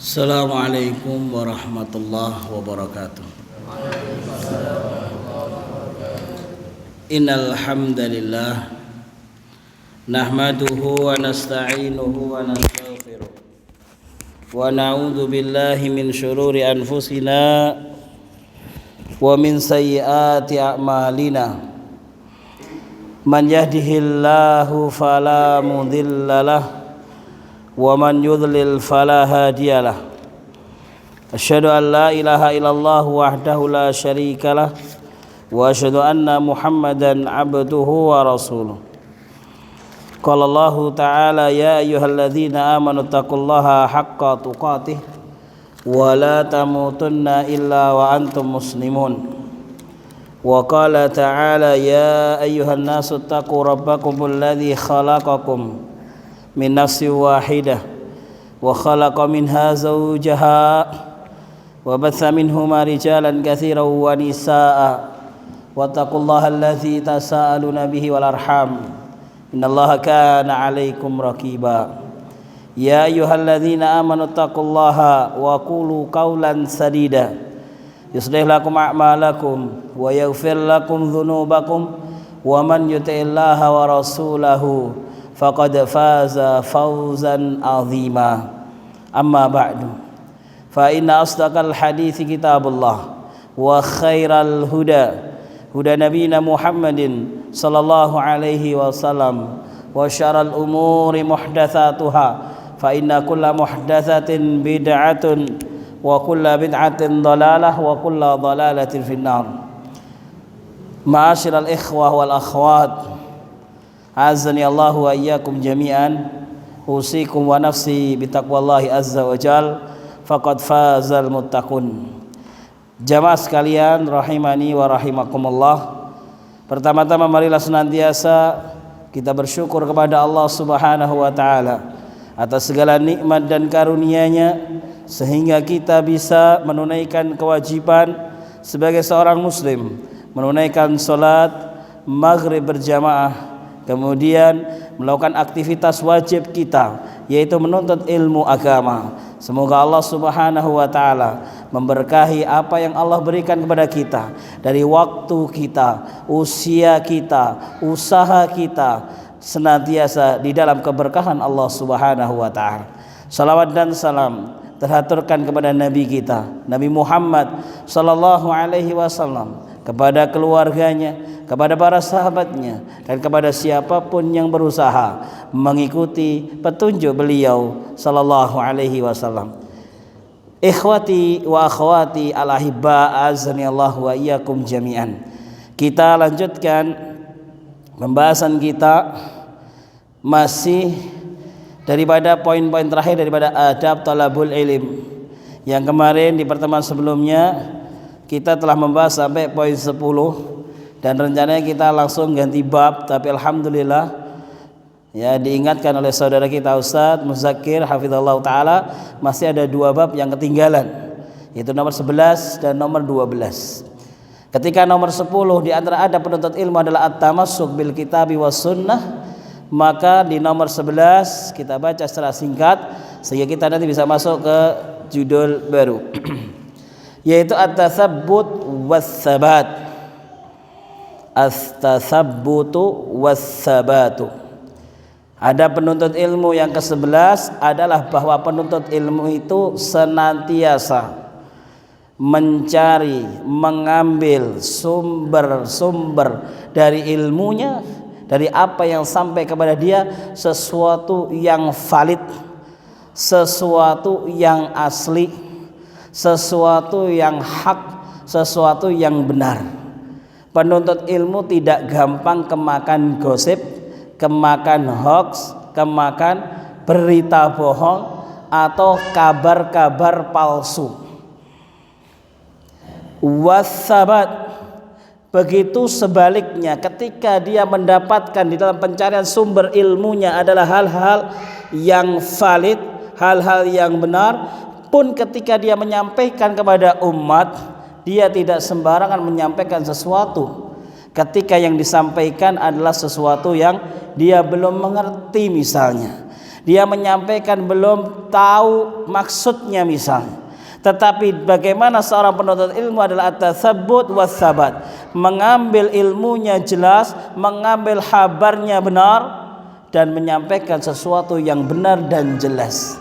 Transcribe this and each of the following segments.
Assalamualaikum warahmatullahi wabarakatuh. Innal hamdalillah nahmaduhu wa nasta'inuhu wa nastaghfiruh wa na'udzu billahi min syururi anfusina wa min sayyiati a'malina. Man yahdihillahu fala mudhillalah wa man yudlil fala hadiyalah. Asyhadu an la ilaha illallah wahdahu la syarikalah wa asyhadu anna Muhammadan abduhu wa rasuluh. Qala Allah ta'ala ya ayyuhalladzina amanu taqullaha haqqa tuqatih wa la tamutunna illa wa antum muslimun. Wa qala ta'ala ya ayyuhan nasu taqu rabbakumul ladzi khalaqakum min nafsin wahidah wa khalaqa minha zawjaha wa batha minhuma rijalan katsiran wa nisaa wattaqullaha allazi tasaaluna bihi wal arham innallaha kana 'alaikum raqiba. Ya ayyuhalladzina amanu taqullaha wa qulu qawlan sadida yuslih lakum a'malakum wa yaghfir lakum dhunubakum wa man yuti'illaha wa rasulahu faqad faza fawzan azima. Amma ba'du, fa inna asdaqal hadithi kitabullah wa khairal huda huda nabiyina Muhammadin sallallahu alaihi wasallam wa syarrul umuri muhdatsatuha fa inna kulla muhdatsatin bid'atun wa kulla bid'atin dhalalah wa kulla dhalalatin finnar. Ma'asyiral ikhwah wal akhwat, azani Allah wa iyyakum jami'an, usikum wa nafsi bitaqwallahi azza wa jal, faqad fazal muttaqun. Jamaah sekalian rahimani wa rahimakumullah. Pertama-tama marilah senantiasa kita bersyukur kepada Allah Subhanahu wa taala atas segala nikmat dan karunia-Nya sehingga kita bisa menunaikan kewajiban sebagai seorang muslim, menunaikan salat maghrib berjamaah, kemudian melakukan aktivitas wajib kita yaitu menuntut ilmu agama. Semoga Allah Subhanahu wa taala memberkahi apa yang Allah berikan kepada kita dari waktu kita, usia kita, usaha kita, senantiasa di dalam keberkahan Allah Subhanahu wa taala. Salawat dan salam terhaturkan kepada Nabi kita, Nabi Muhammad sallallahu alaihi wasallam, kepada keluarganya, kepada para sahabatnya, dan kepada siapapun yang berusaha mengikuti petunjuk beliau sallallahu alaihi wasallam. Ikhwati wa akhwati al-ahibba, azani Allah wa iyyakum jami'an. Kita lanjutkan pembahasan kita masih daripada poin-poin terakhir daripada adab talabul ilm. Yang kemarin di pertemuan sebelumnya kita telah membahas sampai poin 10 dan rencananya kita langsung ganti bab, tapi alhamdulillah ya diingatkan oleh saudara kita Ustaz Muzakir hafizallahu taala masih ada 2 bab yang ketinggalan, yaitu nomor 11 dan nomor 12. Ketika nomor 10 di antara adab penuntut ilmu adalah at-tamassuk bil kitabi was sunnah, maka di nomor 11 kita baca secara singkat sehingga kita nanti bisa masuk ke judul baru yaitu at-tatsabbut was-sabat. At-tatsabutu was-sabatu. Ada penuntut ilmu yang ke-11 adalah bahwa penuntut ilmu itu senantiasa mencari, mengambil sumber-sumber dari ilmunya, dari apa yang sampai kepada dia, sesuatu yang valid, sesuatu yang asli, sesuatu yang hak, sesuatu yang benar. Penuntut ilmu tidak gampang kemakan gosip, kemakan hoax, kemakan berita bohong atau kabar-kabar palsu. Wassabat, begitu sebaliknya, ketika dia mendapatkan di dalam pencarian sumber ilmunya adalah hal-hal yang valid, hal-hal yang benar, pun ketika dia menyampaikan kepada umat, dia tidak sembarangan menyampaikan sesuatu. Ketika yang disampaikan adalah sesuatu yang dia belum mengerti misalnya, dia menyampaikan belum tahu maksudnya misalnya. Tetapi bagaimana seorang penuntut ilmu adalah at-tatsabbut was-sabat, mengambil ilmunya jelas, mengambil kabarnya benar, dan menyampaikan sesuatu yang benar dan jelas.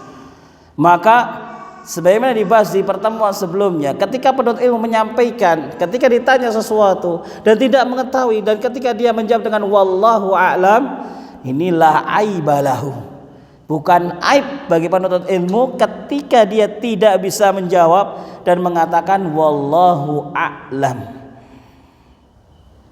Maka sebagaimana dibahas di pertemuan sebelumnya, ketika penuntut ilmu menyampaikan, ketika ditanya sesuatu dan tidak mengetahui, dan ketika dia menjawab dengan wallahu a'lam, inilah aibalahu. Bukan aib bagi penuntut ilmu ketika dia tidak bisa menjawab dan mengatakan wallahu a'lam.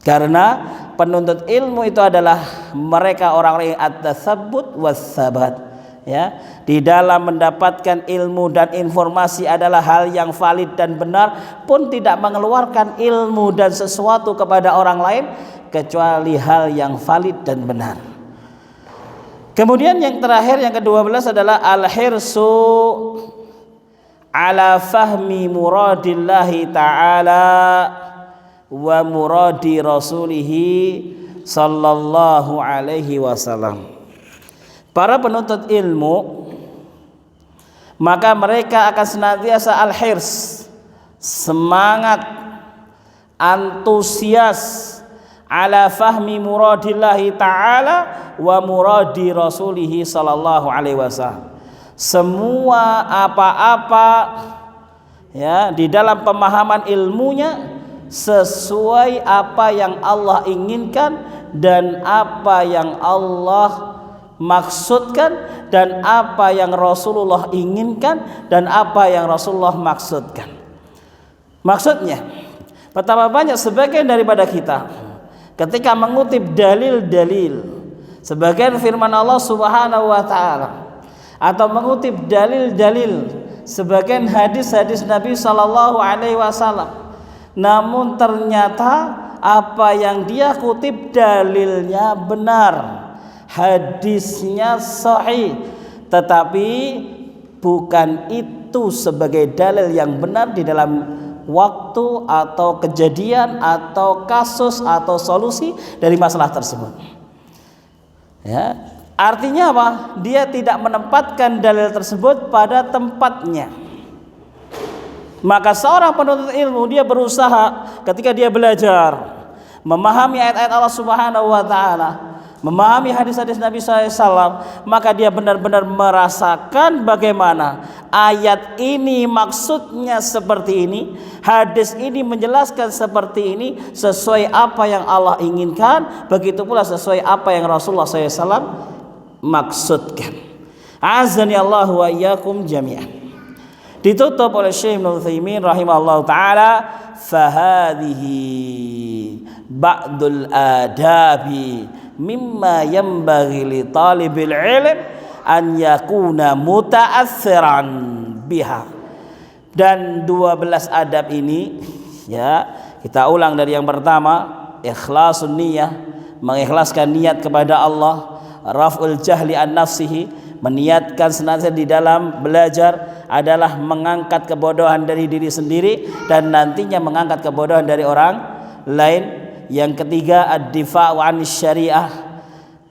Karena penuntut ilmu itu adalah mereka orang-orang yang at-tatsabbut was-sabat. Ya, di dalam mendapatkan ilmu dan informasi adalah hal yang valid dan benar, pun tidak mengeluarkan ilmu dan sesuatu kepada orang lain kecuali hal yang valid dan benar. Kemudian yang terakhir, yang ke-12 adalah al-hirsu ala fahmi muradillahi ta'ala wa muradi rasulihi sallallahu alaihi wasallam. Para penuntut ilmu, maka mereka akan senantiasa al-hirs, semangat, antusias ala fahmi muradillahi ta'ala wa muradi rasulihi sallallahu alaihi wasallam. Semua apa-apa ya di dalam pemahaman ilmunya sesuai apa yang Allah inginkan dan apa yang Allah maksudkan, dan apa yang Rasulullah inginkan dan apa yang Rasulullah maksudkan. Maksudnya, betapa banyak sebagian daripada kita ketika mengutip dalil-dalil, sebagian firman Allah Subhanahu wa taala, atau mengutip dalil-dalil sebagian hadis-hadis Nabi sallallahu alaihi wasallam, namun ternyata apa yang dia kutip dalilnya benar, hadisnya sahih, tetapi bukan itu sebagai dalil yang benar di dalam waktu atau kejadian atau kasus atau solusi dari masalah tersebut. Ya, artinya apa? Dia tidak menempatkan dalil tersebut pada tempatnya. Maka seorang penuntut ilmu, dia berusaha ketika dia belajar memahami ayat-ayat Allah Subhanahu wa taala, memahami hadis-hadis Nabi SAW, maka dia benar-benar merasakan bagaimana ayat ini maksudnya seperti ini, hadis ini menjelaskan seperti ini, sesuai apa yang Allah inginkan, begitu pula sesuai apa yang Rasulullah SAW maksudkan. Azani Allah wa iyyakum jami'an. Ditutup oleh Syekh Ibnu Utsaimin rahimahullah ta'ala, fahadhihi ba'dul adabi mimma yanbaghi li talibil ilm an yakuna muta'assiran biha. Dan 12 adab ini ya, kita ulang dari yang pertama, ikhlasun niyah, mengikhlaskan niat kepada Allah, raf'ul jahli an nafsihi, meniatkan senantiasa di dalam belajar adalah mengangkat kebodohan dari diri sendiri dan nantinya mengangkat kebodohan dari orang lain. Yang ketiga, ad-difa'u 'anis syariah,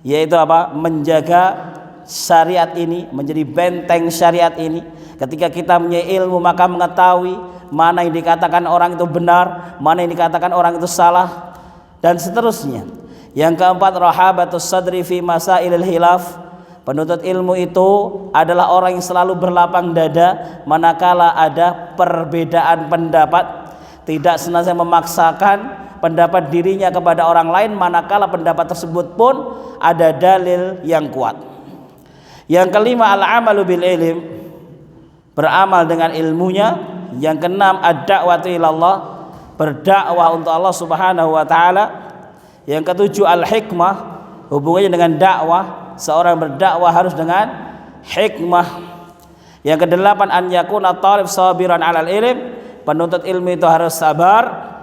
yaitu apa? Menjaga syariat ini, menjadi benteng syariat ini. Ketika kita punya ilmu, maka mengetahui mana yang dikatakan orang itu benar, mana yang dikatakan orang itu salah, dan seterusnya. Yang keempat, rahabatus sadri fi masailil khilaf. Penuntut ilmu itu adalah orang yang selalu berlapang dada manakala ada perbedaan pendapat, tidak senantiasa memaksakan pendapat dirinya kepada orang lain manakala pendapat tersebut pun ada dalil yang kuat. Yang kelima, al-amalu bil ilm, beramal dengan ilmunya. Yang keenam, ad-da'watu ilallah, berdakwah untuk Allah Subhanahu wa taala. Yang ketujuh, al-hikmah, hubungannya dengan dakwah. Seorang berdakwah harus dengan hikmah. Yang kedelapan, an yakuna talib sabiran 'alal ilm, penuntut ilmu itu harus sabar,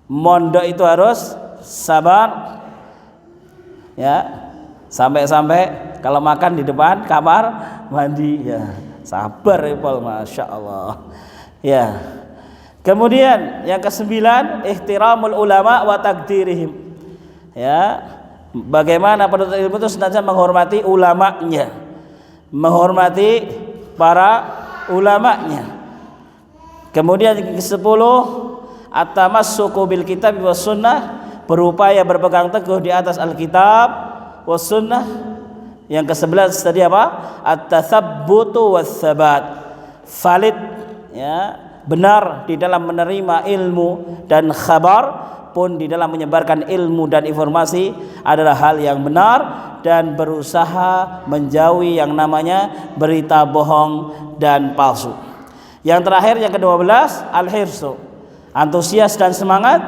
mondok itu harus sabar. Ya, sampai-sampai kalau makan di depan kamar mandi, ya sabar ya Paul, masya Allah. Ya. Kemudian yang kesembilan, ihtiramul ulama wa takdirihim. Ya, bagaimana penuntut ilmu itu senantiasa menghormati ulamanya, menghormati para ulamanya. Kemudian yang ke-10, at-tamassuku bil kitab was sunnah, berupaya berpegang teguh di atas Alkitab was sunnah. Yang ke-11 tadi apa? At-tathabbutu was sabat, valid ya, benar di dalam menerima ilmu dan khabar pun di dalam menyebarkan ilmu dan informasi adalah hal yang benar, dan berusaha menjauhi yang namanya berita bohong dan palsu. Yang terakhir yang ke-12, al-hirsu, antusias dan semangat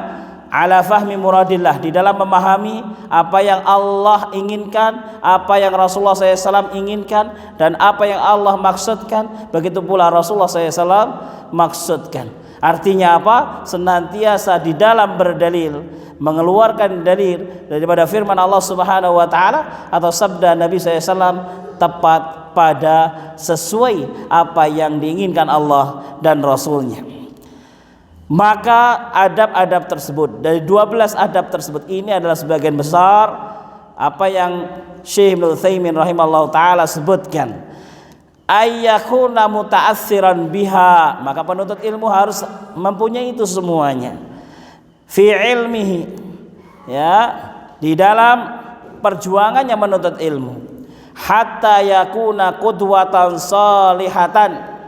ala fahmi muradillah, di dalam memahami apa yang Allah inginkan, apa yang Rasulullah SAW inginkan, dan apa yang Allah maksudkan, begitu pula Rasulullah SAW maksudkan. Artinya apa? Senantiasa di dalam berdalil, mengeluarkan dalil daripada firman Allah Subhanahu wa taala atau sabda Nabi SAW tepat pada sesuai apa yang diinginkan Allah dan Rasulnya. Maka adab-adab tersebut, dari 12 adab tersebut, ini adalah sebagian besar apa yang Syekh Ibnu Utsaimin rahimahullah taala sebutkan. Ayyakuna muta'assiran biha, maka penuntut ilmu harus mempunyai itu semuanya. Fi ilmihi, ya, di dalam perjuangannya menuntut ilmu. Hatta yakuna qudwatan salihatan,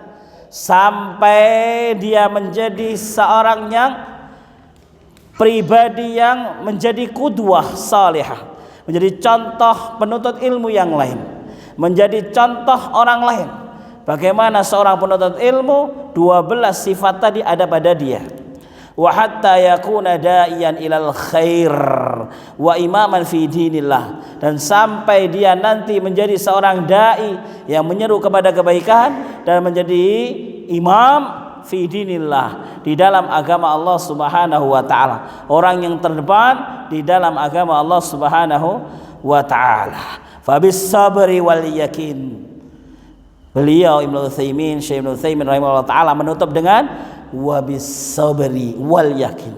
sampai dia menjadi seorang yang pribadi yang menjadi qudwah salihah, menjadi contoh penuntut ilmu yang lain, menjadi contoh orang lain. Bagaimana seorang penuntut ilmu, 12 sifat tadi ada pada dia. Wa hatta yakuna da'iyan ilal khair wa imaman fi dinillah, dan sampai dia nanti menjadi seorang dai yang menyeru kepada kebaikan dan menjadi imam fi dinillah, di dalam agama Allah Subhanahu wa taala, orang yang terdepan di dalam agama Allah Subhanahu wa taala. Fabis sabri wal yakin, beliau Ibnu Utsaimin, Syekh Ibnu Utsaimin rahimahullah taala menutup dengan wabis sabri wal yakin,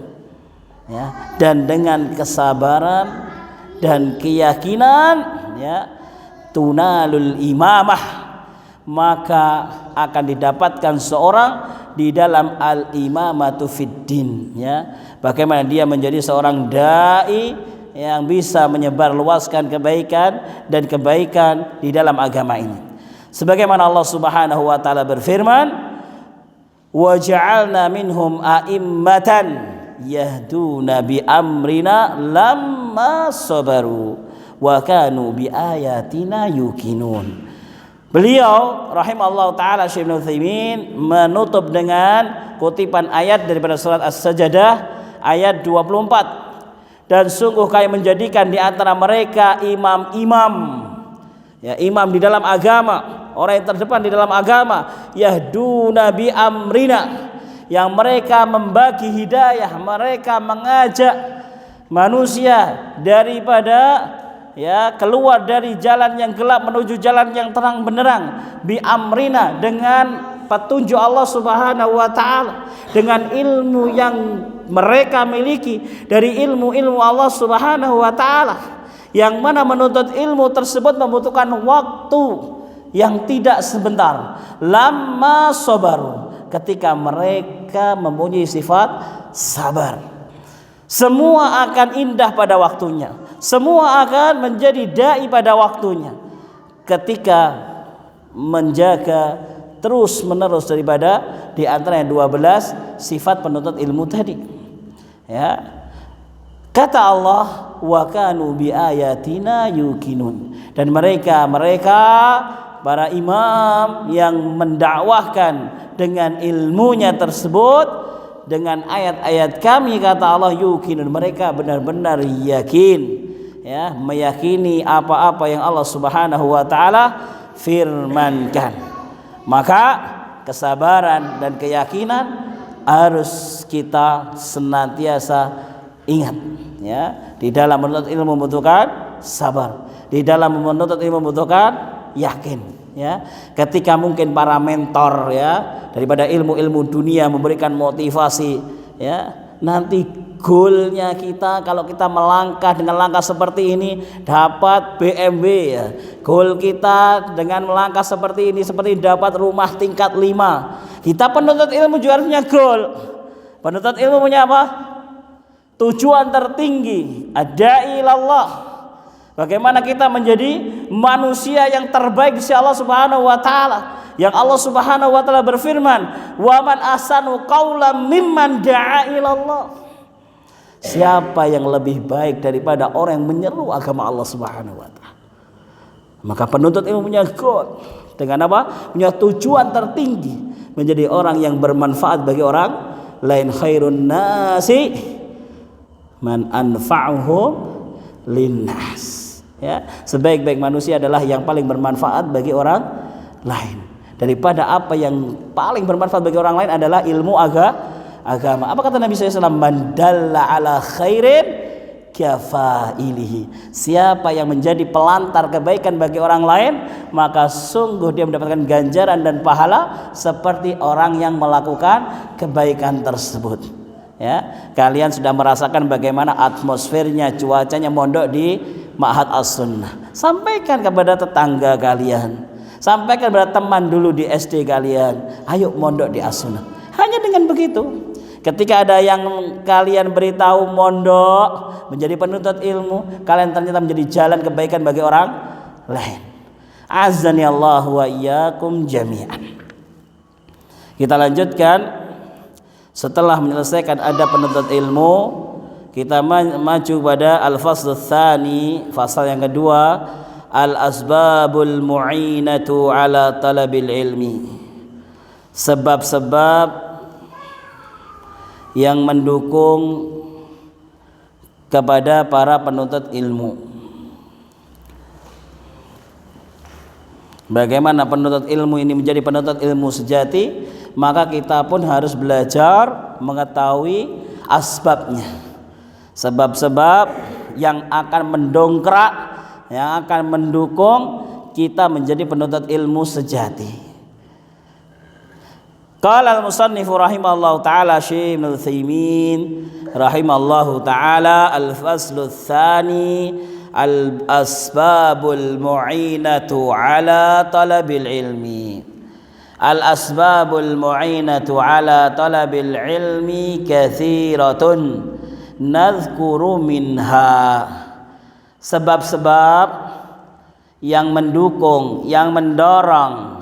ya, dan dengan kesabaran dan keyakinan, ya, tunalul imamah, maka akan didapatkan seorang di dalam al-imamatu fiddin, ya, bagaimana dia menjadi seorang dai yang bisa menyebarluaskan kebaikan dan kebaikan di dalam agama ini. Sebagaimana Allah Subhanahu wa taala berfirman, wa ja'alna minhum a'immatan yahduna bi amrina lamma sabaru wa kanu bi ayatina yuqinun. Beliau rahimahullah taala Syekh Ibnu Utsaimin menutup dengan kutipan ayat daripada surat As-Sajdah ayat 24. Dan sungguh kami menjadikan di antara mereka imam-imam, ya, imam di dalam agama, orang yang terdepan di dalam agama, yahduna bi amrina, yang mereka membagi hidayah, mereka mengajak manusia daripada, ya, keluar dari jalan yang gelap menuju jalan yang terang benderang, bi amrina, dengan petunjuk Allah Subhanahu wa taala, dengan ilmu yang mereka miliki dari ilmu-ilmu Allah Subhanahu wa taala, yang mana menuntut ilmu tersebut membutuhkan waktu yang tidak sebentar. Lama sabaru, ketika mereka mempunyai sifat sabar, semua akan indah pada waktunya, semua akan menjadi dai pada waktunya, ketika menjaga terus menerus daripada di antara yang 12 sifat penuntut ilmu tadi, ya. Kata Allah, wa kanu bi ayatina yuqinun, dan mereka para imam yang mendakwahkan dengan ilmunya tersebut, dengan ayat-ayat kami, kata Allah, yuqinun, mereka benar-benar yakin, ya, meyakini apa-apa yang Allah Subhanahu wa taala firmankan. Maka kesabaran dan keyakinan harus kita senantiasa ingat, ya. Di dalam menuntut ilmu membutuhkan sabar, di dalam menuntut ilmu membutuhkan yakin, ya. Ketika mungkin para mentor, ya, daripada ilmu-ilmu dunia memberikan motivasi, ya, nanti goalnya kita kalau kita melangkah dengan langkah seperti ini dapat BMW ya. Goal kita dengan melangkah seperti ini dapat rumah tingkat 5. Kita penuntut ilmu juga harus punya goal. Penuntut ilmu punya apa? Tujuan tertinggi, adai ilallah. Bagaimana kita menjadi manusia yang terbaik di sisi Allah Subhanahu wa taala. Yang Allah Subhanahu wa taala berfirman, "Wa man ahsanu qaulan mimman da'a ilallah." Siapa yang lebih baik daripada orang yang menyeru agama Allah Subhanahu wa taala? Maka penuntut ilmu punya goal. Dengan apa? Punya tujuan tertinggi, menjadi orang yang bermanfaat bagi orang lain. Khairun nasi man anfa'uhum linnas. Ya, sebaik-baik manusia adalah yang paling bermanfaat bagi orang lain. Daripada apa yang paling bermanfaat bagi orang lain adalah ilmu agama. Apa kata Nabi SAW? Man dalla ala khairin kafailihi. Siapa yang menjadi pelantar kebaikan bagi orang lain, maka sungguh dia mendapatkan ganjaran dan pahala seperti orang yang melakukan kebaikan tersebut. Ya, kalian sudah merasakan bagaimana atmosfernya, cuacanya mondok di Ma'had As-Sunnah. Sampaikan kepada tetangga kalian, sampaikan kepada teman dulu di SD kalian, ayo mondok di As-Sunnah. Hanya dengan begitu, ketika ada yang kalian beritahu mondok menjadi penuntut ilmu, kalian ternyata menjadi jalan kebaikan bagi orang lain. Azani Allah wa iyyakum jami'an. Kita lanjutkan. Setelah menyelesaikan ada penuntut ilmu, kita maju pada al-fasl tsani, fasal yang kedua, al-asbabul mu'inatu ala talabil ilmi. Sebab-sebab yang mendukung kepada para penuntut ilmu. Bagaimana penuntut ilmu ini menjadi penuntut ilmu sejati? Maka kita pun harus belajar mengetahui asbabnya, sebab-sebab yang akan mendongkrak, yang akan mendukung kita menjadi penuntut ilmu sejati. Qala al-musannifu rahimallahu ta'ala Syekh Ibnu Utsaimin rahimallahu ta'ala al-faslu tsani al-asbabul mu'inatu ala talabil ilmi. Al-asbabul mu'inatu ala talabil ilmi kathiratun nadhkuru minha. Sebab-sebab yang mendukung, yang mendorong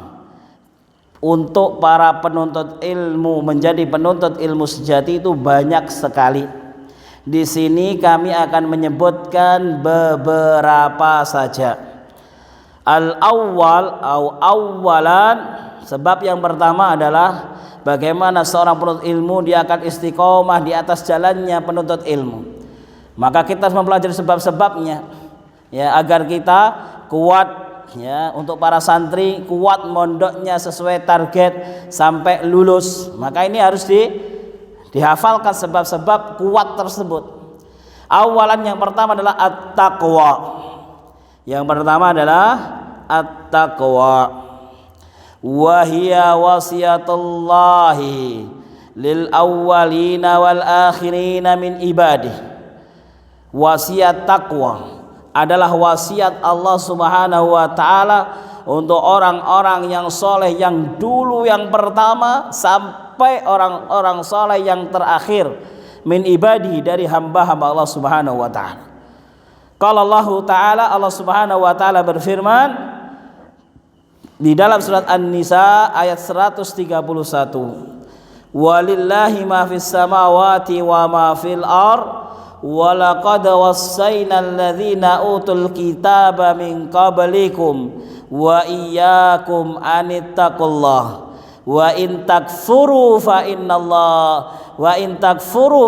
untuk para penuntut ilmu menjadi penuntut ilmu sejati itu banyak sekali. Di sini kami akan menyebutkan beberapa saja. Al-awwal atau awalan, sebab yang pertama adalah bagaimana seorang penuntut ilmu dia akan istiqomah di atas jalannya penuntut ilmu. Maka kita harus mempelajari sebab-sebabnya, ya, agar kita kuat, ya, untuk para santri kuat mondoknya sesuai target sampai lulus. Maka ini harus dihafalkan sebab-sebab kuat tersebut. Awalan yang pertama adalah at-taqwa. Yang pertama adalah at-taqwa. Wa hiya wasiyatullahi lil awwalina wal akhirina min ibadih. Wasiat taqwa adalah wasiat Allah Subhanahu wa taala untuk orang-orang yang soleh yang dulu, yang pertama, sampai orang-orang soleh yang terakhir, min ibadi, dari hamba-hamba Allah Subhanahu wa taala. Qala Allah taala, Allah Subhanahu wa taala berfirman di dalam surat An-Nisa ayat 131, walillahi ma fis samawati wa ma fil ardh walaqad wassayna alladhina utul kitaba min qablikum wa iyyakum anittaqullah wa in takfuru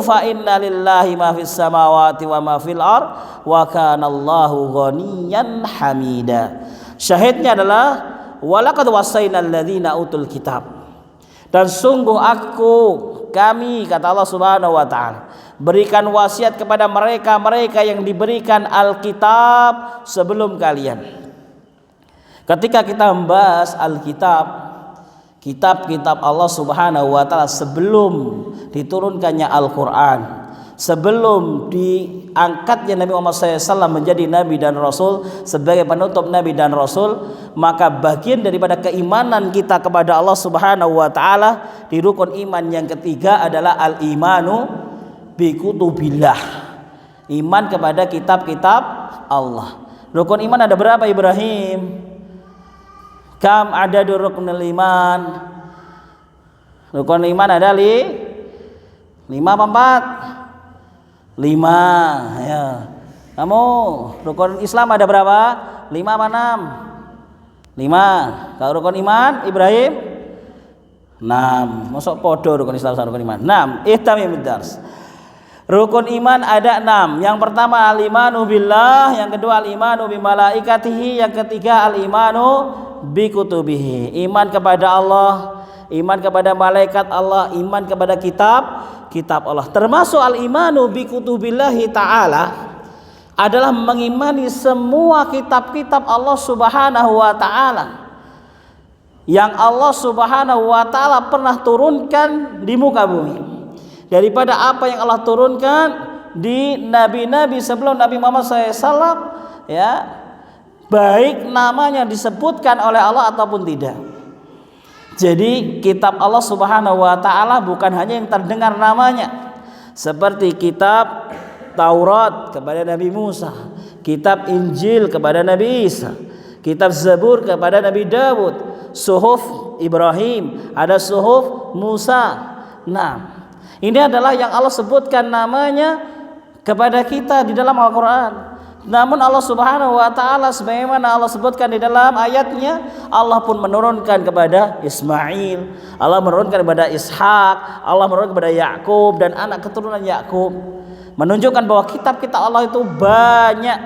fa inna lillahi ma fis samawati wa ma fil ard wa kana Allahu ghaniyan hamida. Syahidnya adalah walaqad wassayna alladhina utul kitab, dan sungguh kami, kata Allah Subhanahu wa taala, berikan wasiat kepada mereka yang diberikan Alkitab sebelum kalian. Ketika kita membahas Alkitab, kitab-kitab Allah Subhanahu wa taala sebelum diturunkannya Al-Qur'an, sebelum diangkatnya Nabi Muhammad SAW menjadi Nabi dan Rasul sebagai penutup Nabi dan Rasul, maka bagian daripada keimanan kita kepada Allah Subhanahu wa Ta'ala di rukun iman yang ketiga adalah al-imanu bi kutubillah, iman kepada kitab-kitab Allah. Rukun iman ada berapa, Ibrahim? Kam ada rukunul iman? Rukun iman ada 5 apa 4? 5 ya. Kamu rukun Islam ada berapa? 5 apa 6? 5. Kalau rukun iman Ibrahim 6. Masuk podo rukun Islam sama rukun iman 6. Ihtamim dars. Rukun iman ada 6. Yang pertama al-imanu billah, yang kedua al-imanu bi malaikatihi, yang ketiga al-imanu bi kutubihi. Iman kepada Allah, iman kepada malaikat Allah, iman kepada kitab Allah. Termasuk al-imanu bi kutubillahi ta'ala adalah mengimani semua kitab-kitab Allah Subhanahu wa Ta'ala yang Allah Subhanahu wa Ta'ala pernah turunkan di muka bumi, daripada apa yang Allah turunkan di nabi-nabi sebelum Nabi Muhammad SAW, ya, baik namanya disebutkan oleh Allah ataupun tidak. Jadi kitab Allah Subhanahu wa Ta'ala bukan hanya yang terdengar namanya, seperti kitab Taurat kepada Nabi Musa, kitab Injil kepada Nabi Isa, kitab Zabur kepada Nabi Dawud, suhuf Ibrahim, ada suhuf Musa. Nah, ini adalah yang Allah sebutkan namanya kepada kita di dalam Al-Quran. Namun Allah Subhanahu wa Ta'ala sebagaimana Allah sebutkan di dalam ayatnya, Allah pun menurunkan kepada Ismail, Allah menurunkan kepada Ishak, Allah menurunkan kepada Yakub dan anak keturunan Yakub, menunjukkan bahwa kitab-kitab Allah itu banyak,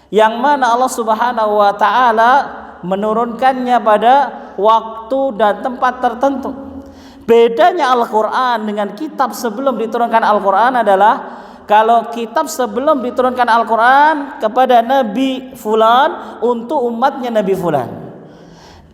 yang mana Allah Subhanahu wa Ta'ala menurunkannya pada waktu dan tempat tertentu. Bedanya Al-Quran dengan kitab sebelum diturunkan Al-Quran adalah, kalau kitab sebelum diturunkan Al-Quran kepada Nabi Fulan untuk umatnya Nabi Fulan,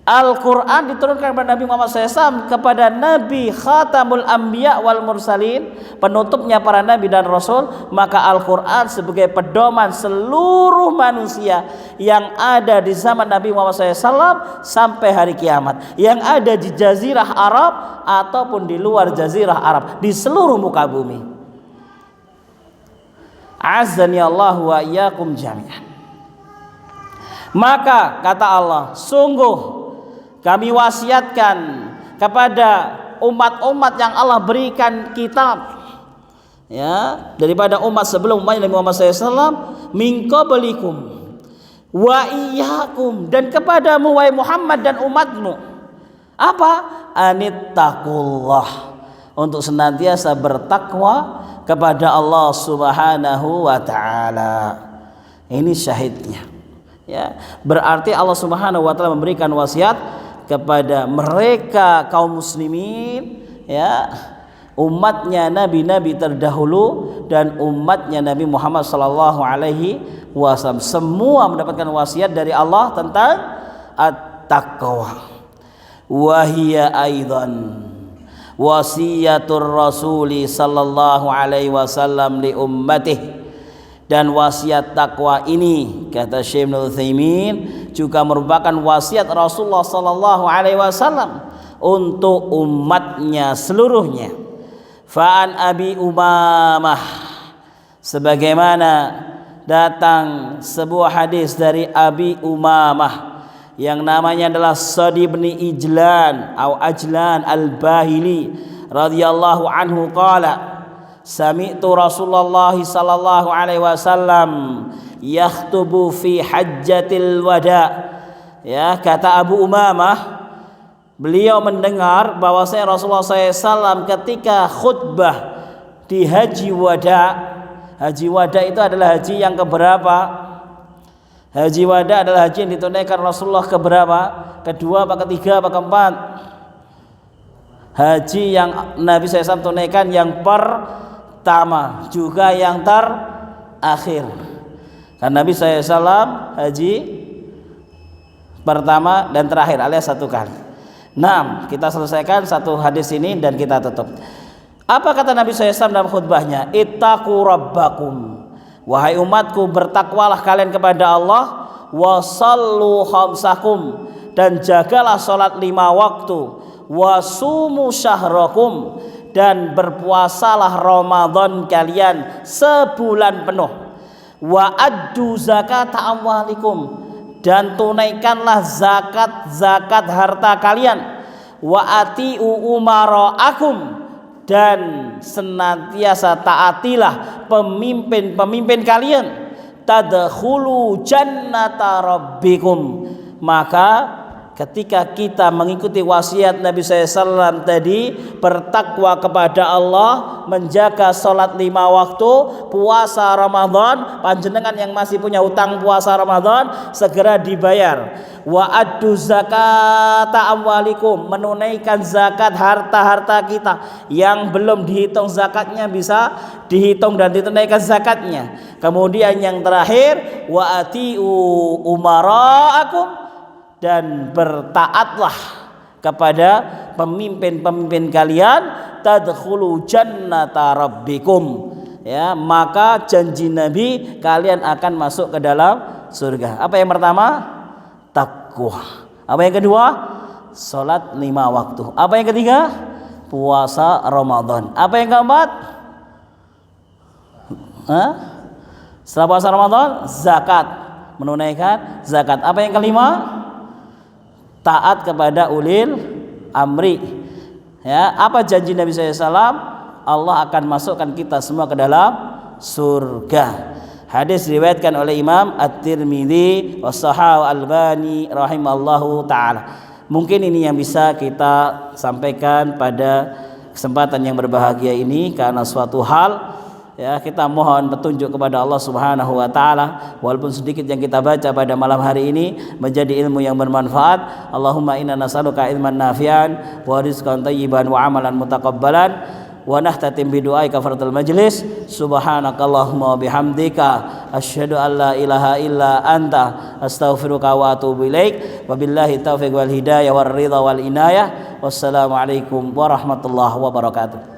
Al-Quran diturunkan kepada Nabi Muhammad SAW kepada Nabi Khatamul Anbiya wal Mursalin, penutupnya para Nabi dan Rasul, maka Al-Quran sebagai pedoman seluruh manusia yang ada di zaman Nabi Muhammad SAW sampai hari kiamat, yang ada di Jazirah Arab ataupun di luar Jazirah Arab, di seluruh muka bumi. Azani Allah wa iyyakum jami'an. Maka kata Allah, sungguh kami wasiatkan kepada umat-umat yang Allah berikan kitab, ya, daripada umat sebelum umat Nabi Muhammad SAW, min qablikum wa iyyakum, dan kepadamu wahai Muhammad dan umatmu, apa? Anittaqullah, untuk senantiasa bertakwa kepada Allah Subhanahu wa Ta'ala. Ini syahidnya, ya. Berarti Allah Subhanahu wa Ta'ala memberikan wasiat kepada mereka kaum muslimin, ya, umatnya nabi-nabi terdahulu dan umatnya Nabi Muhammad sallallahu alaihi wasallam, semua mendapatkan wasiat dari Allah tentang at-taqwa. Wa hiya aidan wasiyatur rasuli sallallahu alaihi wasallam li ummatih, dan wasiat takwa ini kata Syekh Ibnu Utsaimin juga merupakan wasiat Rasulullah sallallahu alaihi wasallam untuk umatnya seluruhnya. Fa'an Abi Umamah, sebagaimana datang sebuah hadis dari Abi Umamah yang namanya adalah Sadi bin Ijlan atau Ajlan al-Bahili radhiyallahu anhu qala sami'tu Rasulullah sallallahu alaihi wasallam yakhtubu fi hajjatil wada. Ya, kata Abu Umamah, beliau mendengar bahwasanya Rasulullah SAW ketika khutbah di haji wada. Haji wada itu adalah haji yang keberapa? Haji wada adalah haji yang ditunaikan Rasulullah keberapa? Kedua apa ketiga apa keempat? Haji yang Nabi SAW tunaikan yang pertama juga yang terakhir. Karena Nabi SAW haji pertama dan terakhir alias satu kali. Nah, kita selesaikan satu hadis ini dan kita tutup. Apa kata Nabi SAW dalam khutbahnya? Ittaqu rabbakum, wahai umatku, bertakwalah kalian kepada Allah, wasallu khamsakum, dan jagalah salat 5 waktu, wasumu syahrakum, dan berpuasalah Ramadan kalian sebulan penuh, wa addu zakat amwalikum, dan tunaikanlah zakat harta kalian, wa atiu umaraakum, dan senantiasa taatilah pemimpin-pemimpin kalian, tadkhulu jannata rabbikum. Maka ketika kita mengikuti wasiat Nabi SAW tadi, bertakwa kepada Allah, menjaga sholat 5 waktu, puasa Ramadan, panjenengan yang masih punya hutang puasa Ramadan segera dibayar. Wa addu zakata amwalikum, menunaikan zakat harta-harta kita yang belum dihitung zakatnya bisa dihitung dan ditunaikan zakatnya. Kemudian yang terakhir, wa atiu umaraakum, dan bertaatlah kepada pemimpin-pemimpin kalian, tadkhulu jannata rabbikum, ya, maka janji Nabi kalian akan masuk ke dalam surga. Apa yang pertama? Takwa. Apa yang kedua? Salat 5 waktu. Apa yang ketiga? Puasa Ramadan. Apa yang keempat? Setelah puasa Ramadan, zakat, menunaikan zakat. Apa yang kelima? Taat kepada ulil amri. Ya, apa janji Nabi SAW? Allah akan masukkan kita semua ke dalam surga. Hadis diriwayatkan oleh Imam At-Tirmidzi wa Shahahu Al-Albani rahimallahu taala. Mungkin ini yang bisa kita sampaikan pada kesempatan yang berbahagia ini, karena suatu hal, ya, kita mohon petunjuk kepada Allah Subhanahu wa taala. Walaupun sedikit yang kita baca pada malam hari ini menjadi ilmu yang bermanfaat. Allahumma inna nas'aluka ilman nafi'an wa rizqan thayyiban wa amalan mutaqabbalan, wa nahtatim bi du'ai kafaratul majlis. Subhanakallahumma wa bihamdika asyhadu an la ilaha illa anta astaghfiruka wa atubu ilaik. Wabillahi taufiq wal hidayah war ridha wal inayah. Wassalamu alaikum warahmatullahi wabarakatuh.